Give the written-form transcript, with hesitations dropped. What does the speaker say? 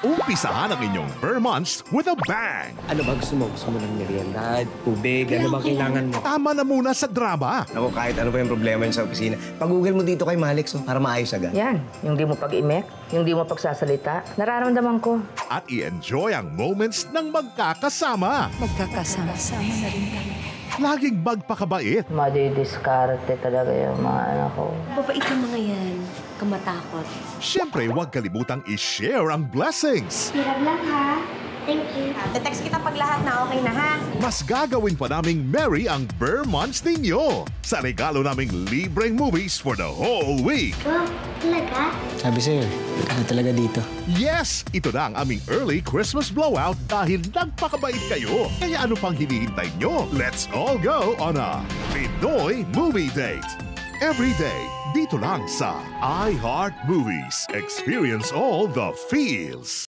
Umpisahan ang inyong Burr months with a bang! Ano ba gusto mo? Gusto mo ng merienda, tubig, ano ba kailangan mo? Tama na muna sa drama. Ako, kahit ano pa yung problema niyo sa opisina, pag-google mo dito kay Malex para maayos agad. Yan, yung di mo pag-imek, yung di mo pagsasalita, nararamdaman ko. At i-enjoy ang moments ng magkakasama. Magkakasama-sama na rin kami. Laging magpakabait. Madidiskarte talaga yung mga anak ko. Babait yung mga yan. Kamatakot. Siyempre, huwag kalimutang i-share ang blessings. Hirap lang ha. Thank you. Te-text kita pag lahat na okay na ha. Mas gagawin pa naming merry ang Burr months ninyo sa regalo naming libreng movies for the whole week. Wow, talaga? Sabi sa'yo, ano talaga dito? Yes, ito na ang aming early Christmas blowout dahil nagpakabait kayo. Kaya ano pang hinihintay nyo? Let's all go on a Pinoy Movie Date. Every day, dito lang sa iHeart Movies. Experience all the feels.